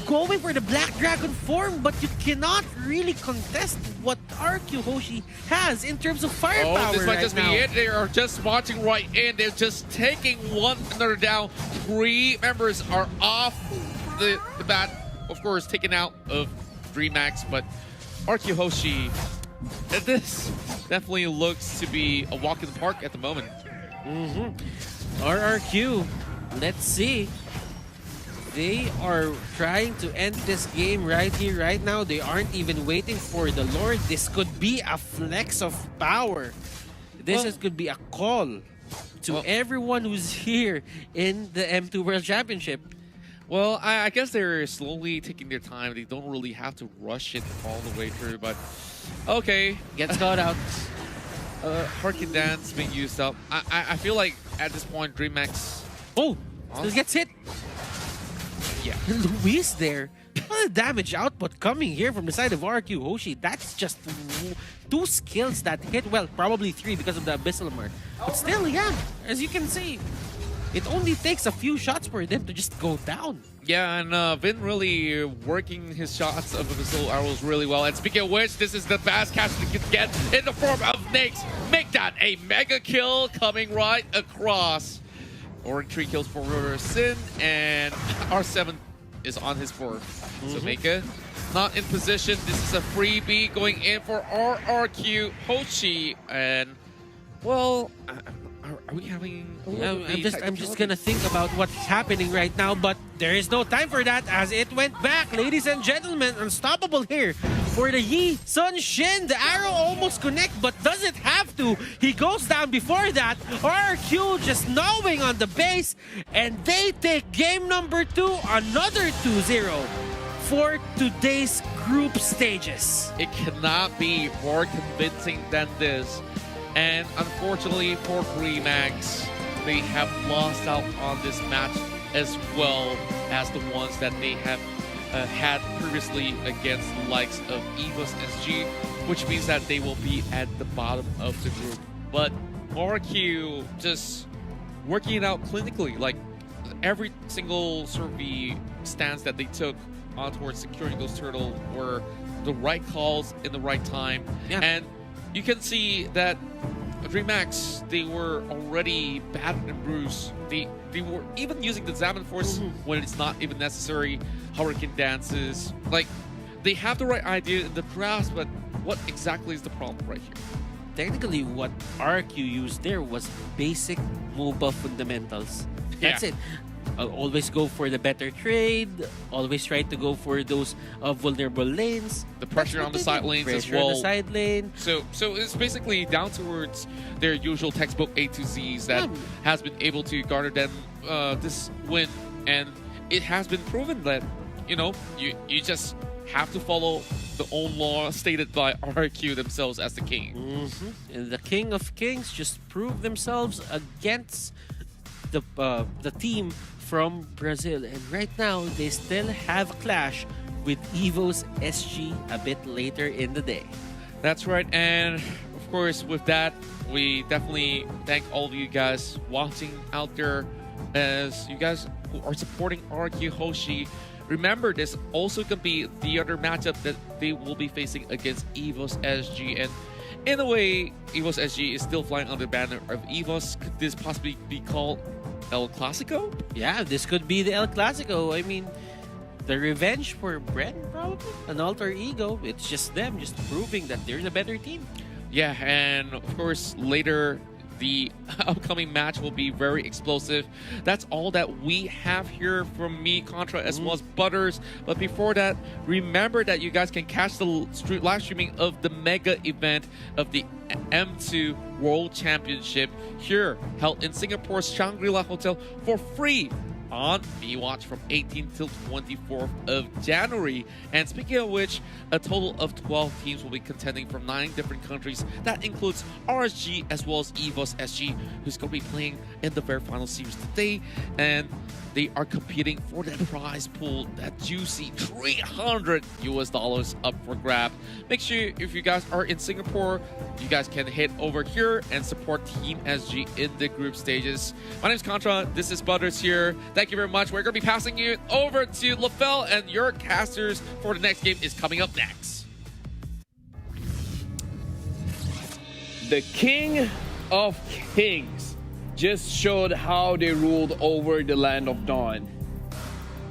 going for the Black Dragon form, but you cannot really contest what Arkihoshi has in terms of firepower. Oh, this might right just now. be it. They are just marching right in. They're just taking one another down. 3 members are off the bat. Of course, taken out of DreamHack, but Arkihoshi, this definitely looks to be a walk in the park at the moment. RRQ, let's see. They are trying to end this game right here, right now. They aren't even waiting for the Lord. This could be a flex of power. This could be a call to everyone who's here in the M2 World Championship. Well, I guess they're slowly taking their time. They don't really have to rush it all the way through, but okay. Gets caught out. Harkin Dance being used up. I feel like at this point, DreamHack. Oh, still gets hit. Yeah. Luis there. What a damage output coming here from the side of Arkihoshi. That's just 2 skills that hit. Well, probably 3 because of the Abyssal Mark. But still, yeah, as you can see, it only takes a few shots for them to just go down. Yeah, and Vin really working his shots of Abyssal Arrows really well. And speaking of which, this is the fast catch they can get in the form of Nyx. Make that a mega kill coming right across. Orange 3 kills for Sin, and R7 is on his 4th. So Mika not in position. This is a freebie going in for RRQ Hoshi, and well, are we having? I'm just gonna think about what's happening right now, but there is no time for that as it went back, ladies and gentlemen. Unstoppable here for the Yi Sun Shin. The arrow almost connect, but does it have to? He goes down before that. RQ just gnawing on the base, and they take game number 2, another 2-0 for today's group stages. It cannot be more convincing than this. And unfortunately for Max, they have lost out on this match as well as the ones that they have had previously against the likes of EVOS SG, which means that they will be at the bottom of the group. But RQ just working it out clinically, like every single sort of the stance that they took on towards securing those turtles were the right calls in the right time. Yeah. And you can see that DreamHack, they were already battered and bruised. They were even using the Zaman Force when it's not even necessary. Hurricane dances. Like, they have the right idea in the grasp, but what exactly is the problem right here? Technically, what RQ used there was basic MOBA fundamentals. That's Yeah. it. Always go for the better trade. Always try to go for those vulnerable lanes. The pressure on the side lanes as Pressure on well. the side lane. So it's basically down towards their usual textbook A to Zs that has been able to garner them this win, and it has been proven that you just have to follow the own law stated by RQ themselves as the king. And the King of Kings just proved themselves against the team from Brazil, and right now they still have a clash with EVOS SG a bit later in the day. That's right, and of course with that, we definitely thank all of you guys watching out there, as you guys who are supporting RQ Hoshi. Remember, this also could be the other matchup that they will be facing against EVOS SG, and in a way, EVOS SG is still flying under the banner of EVOS. Could this possibly be called El Clasico? Yeah, this could be the El Clasico. I mean, the revenge for Bren, probably? An alter ego. It's just them, just proving that they're the better team. Yeah, and of course, later, the upcoming match will be very explosive. That's all that we have here from me, Contra, as well as Butters. But before that, remember that you guys can catch the live streaming of the mega event of the M2 World Championship here, held in Singapore's Shangri-La Hotel for free on MeWatch from 18th till 24th of January. And speaking of which, a total of 12 teams will be contending from 9 different countries. That includes RSG as well as EVOS SG, who's going to be playing in the very final series today. And they are competing for that prize pool, that juicy $300 up for grab. Make sure if you guys are in Singapore, you guys can head over here and support Team SG in the group stages. My name is Contra. This is Butters here. Thank you very much. We're going to be passing you over to LaFell, and your casters for the next game is coming up next. The King of Kings just showed how they ruled over the Land of Dawn.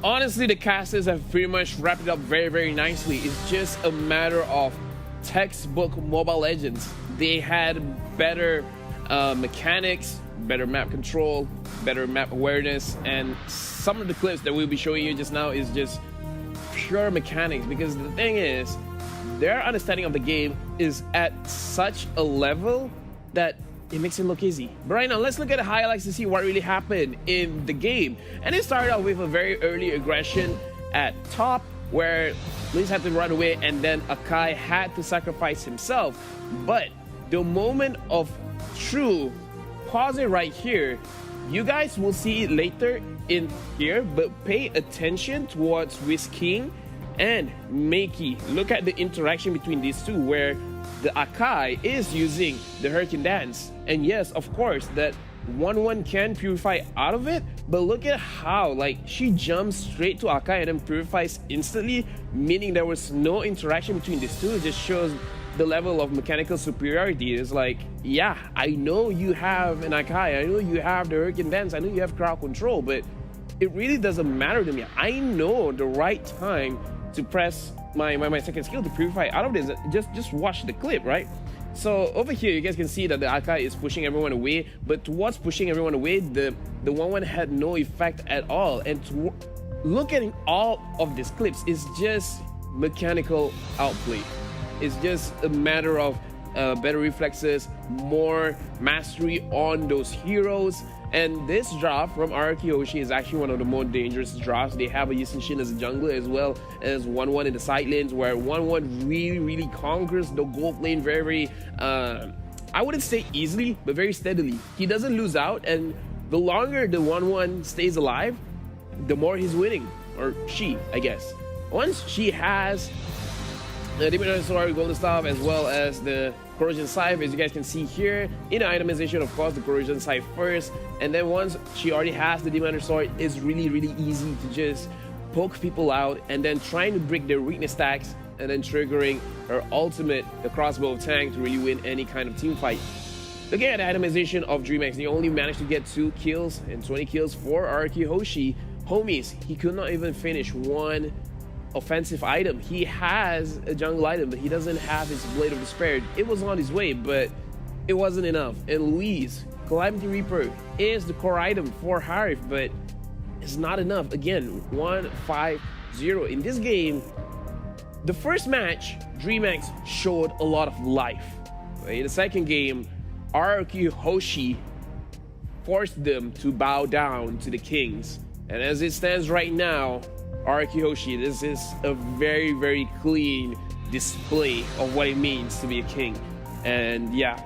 Honestly, the casters have pretty much wrapped it up very, very nicely. It's just a matter of textbook Mobile Legends. They had better mechanics, better map control, better map awareness, and some of the clips that we'll be showing you just now is just pure mechanics, because the thing is, their understanding of the game is at such a level that it makes it look easy. But right now, let's look at the highlights to see what really happened in the game. And it started off with a very early aggression at top, where Luis had to run away, and then Akai had to sacrifice himself. But the moment of true, pause it right here. You guys will see it later in here, but pay attention towards Whis King and Makey. Look at the interaction between these two, where the Akai is using the Hurricane Dance. And yes, of course, that 1-1 can purify out of it, but look at how, like, she jumps straight to Akai and then purifies instantly, meaning there was no interaction between these two. It just shows the level of mechanical superiority. It's like, yeah, I know you have an Akai, I know you have the Hurricane Dance, I know you have crowd control, but it really doesn't matter to me. I know the right time to press my second skill to purify out of this. Just watch the clip, right? So over here, you guys can see that the Akai is pushing everyone away, but what's pushing everyone away, the 1-1 had no effect at all. And look at all of these clips, it's just mechanical outplay. It's just a matter of better reflexes, more mastery on those heroes. And this draft from RRQ Hoshi is actually one of the more dangerous drafts. They have a Yi Shin as a jungler as well as 1-1 in the side lanes, where 1-1 really conquers the gold lane very, I wouldn't say easily, but very steadily. He doesn't lose out, and the longer the 1-1 stays alive, the more he's winning. Or she, I guess. Once she has the Demon Sword, Golden Staff, as well as the Corrosion Scythe, as you guys can see here in the itemization, of course, the Corrosion Scythe first, and then once she already has the Demon Sword, it's really easy to just poke people out and then trying to break their weakness stacks and then triggering her ultimate, the Crossbow Tank, to really win any kind of team fight. Looking at the itemization of DreamHack, they only managed to get 2 kills and 20 kills for RRQ Hoshi. Homies, he could not even finish one offensive item. He has a jungle item, but he doesn't have his Blade of Despair. It was on his way, but it wasn't enough. And Louise, Calamity Reaper, is the core item for Harif, but it's not enough. Again, 1-5-0. In this game, the first match, DreamHack showed a lot of life. In the second game, RRQ Hoshi forced them to bow down to the Kings. And as it stands right now, RRQ Hoshi, this is a very clean display of what it means to be a king. And yeah,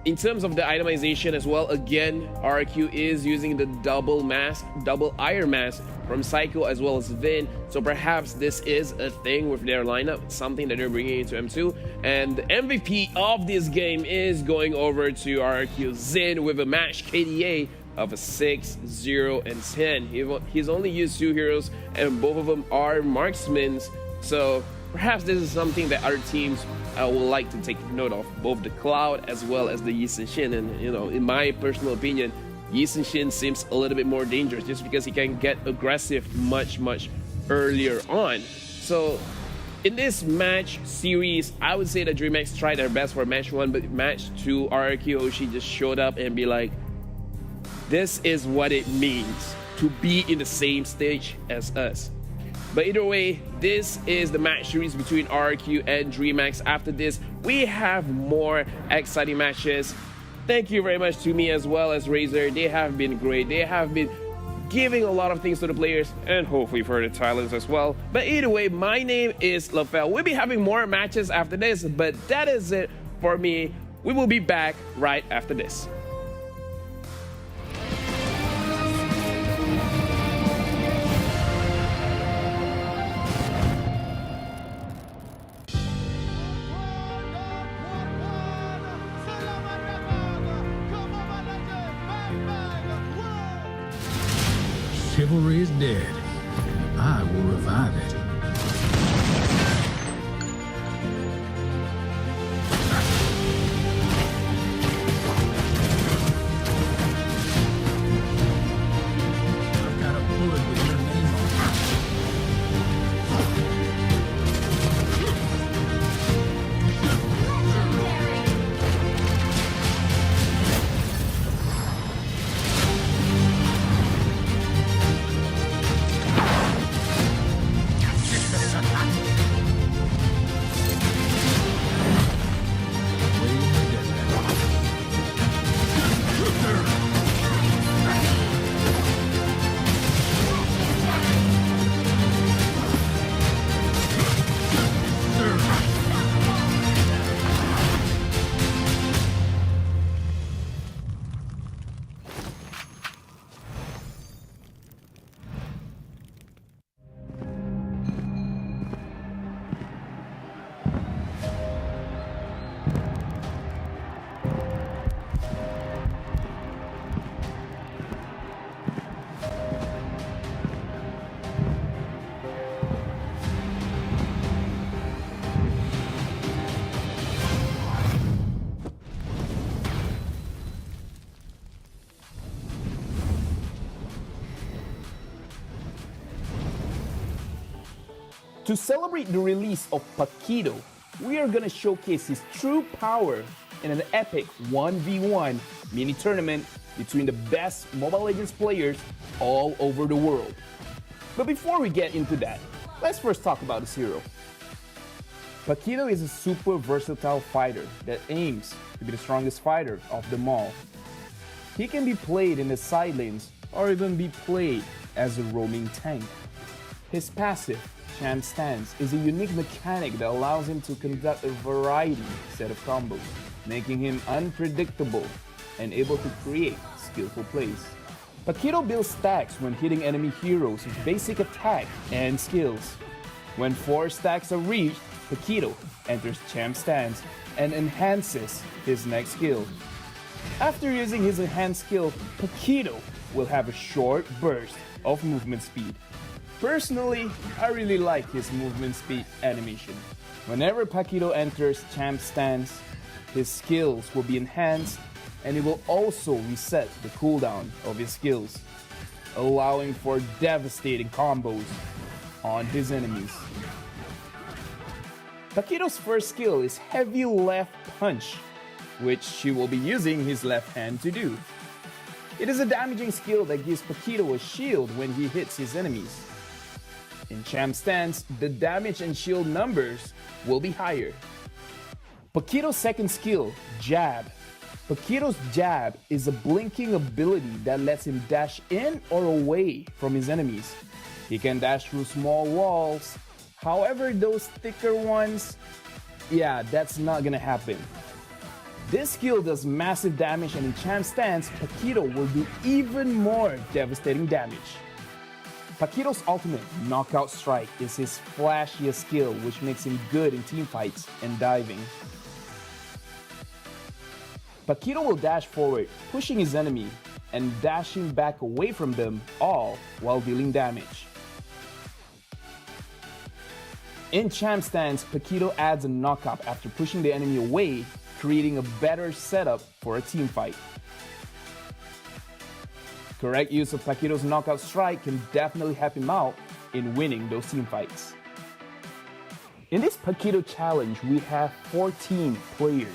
in terms of the itemization as well, again, RRQ is using the double Iron Mask from Psycho as well as Vin. So perhaps this is a thing with their lineup, something that they're bringing into M2. And the MVP of this game is going over to RRQ Zin with a match KDA of a 6-0-10. He's only used 2 heroes, and both of them are marksmen. So perhaps this is something that other teams would like to take note of, both the Cloud as well as the Yi Shin. And you know, in my personal opinion, Yi Shin seems a little bit more dangerous just because he can get aggressive much earlier on. So in this match series, I would say that DreamHack tried their best for match 1, but match 2, RRQ Hoshi just showed up and be like, this is what it means to be in the same stage as us. But either way, this is the match series between RRQ and DreamHack. After this, we have more exciting matches. Thank you very much to me as well as Razor. They have been great. They have been giving a lot of things to the players, and hopefully for the talents as well. But either way, my name is LaFell. We'll be having more matches after this, but that is it for me. We will be back right after this. Chivalry is dead. I will revive it. I've got a bullet with your name on it. To celebrate the release of Paquito, we are gonna showcase his true power in an epic 1v1 mini tournament between the best Mobile Legends players all over the world. But before we get into that, let's first talk about this hero. Paquito is a super versatile fighter that aims to be the strongest fighter of them all. He can be played in the side lanes or even be played as a roaming tank. His passive, Champ Stance, is a unique mechanic that allows him to conduct a variety set of combos, making him unpredictable and able to create skillful plays. Paquito builds stacks when hitting enemy heroes with basic attack and skills. When 4 stacks are reached, Paquito enters Champ Stance and enhances his next skill. After using his enhanced skill, Paquito will have a short burst of movement speed. Personally, I really like his movement speed animation. Whenever Paquito enters Champ Stance, his skills will be enhanced and it will also reset the cooldown of his skills, allowing for devastating combos on his enemies. Paquito's first skill is Heavy Left Punch, which he will be using his left hand to do. It is a damaging skill that gives Paquito a shield when he hits his enemies. In Champ Stance, the damage and shield numbers will be higher. Paquito's second skill, Jab. Paquito's Jab is a blinking ability that lets him dash in or away from his enemies. He can dash through small walls. However, those thicker ones, yeah, that's not gonna happen. This skill does massive damage, and in Champ Stance, Paquito will do even more devastating damage. Paquito's ultimate, Knockout Strike, is his flashiest skill, which makes him good in teamfights and diving. Paquito will dash forward, pushing his enemy and dashing back away from them, all while dealing damage. In Champ Stance, Paquito adds a knockup after pushing the enemy away, creating a better setup for a team fight. Correct use of Paquito's Knockout Strike can definitely help him out in winning those team fights. In this Paquito challenge, we have 14 players.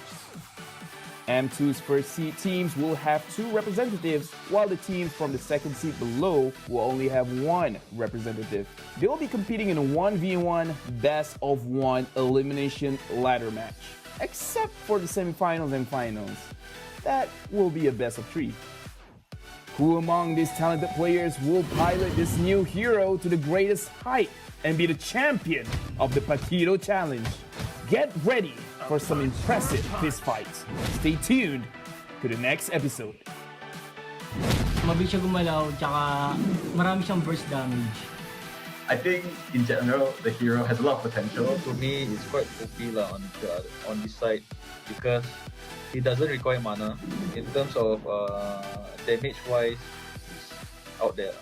M2's first seed teams will have 2 representatives, while the teams from the second seed below will only have 1 representative. They will be competing in a 1v1 best of 1 elimination ladder match, except for the semifinals and finals. That will be a best of 3. Who among these talented players will pilot this new hero to the greatest height and be the champion of the Paquito Challenge? Get ready for some impressive fistfights. Stay tuned to the next episode. Mabilis siya gumalaw, tsaka marami siyang burst damage. I think in general the hero has a lot of potential. To me, it's quite OP on this side because he doesn't require mana. In terms of damage wise, it's out there.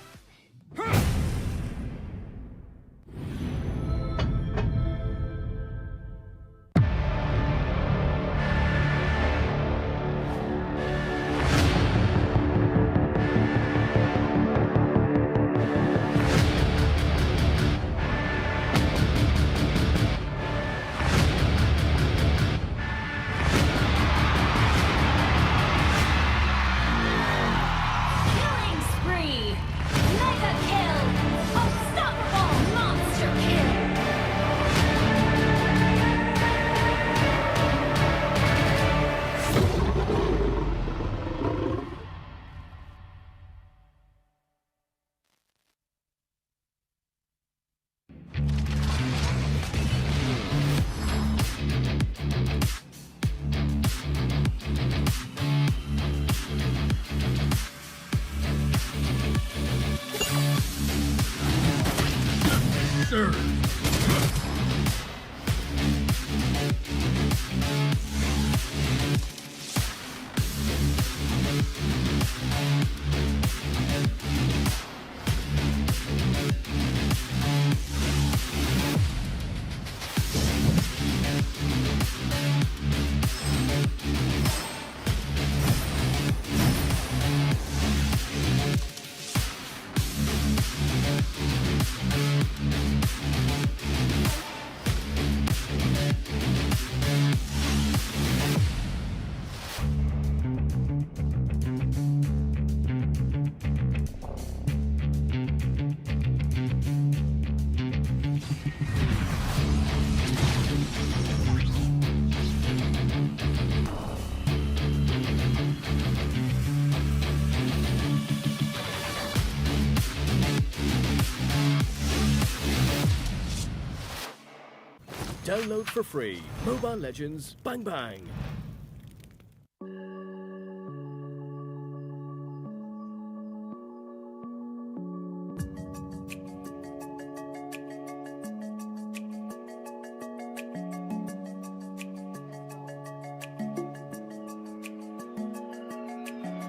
Killing spree! Mega kill! Unstoppable monster kill! Sir. Download for free. Mobile Legends Bang Bang.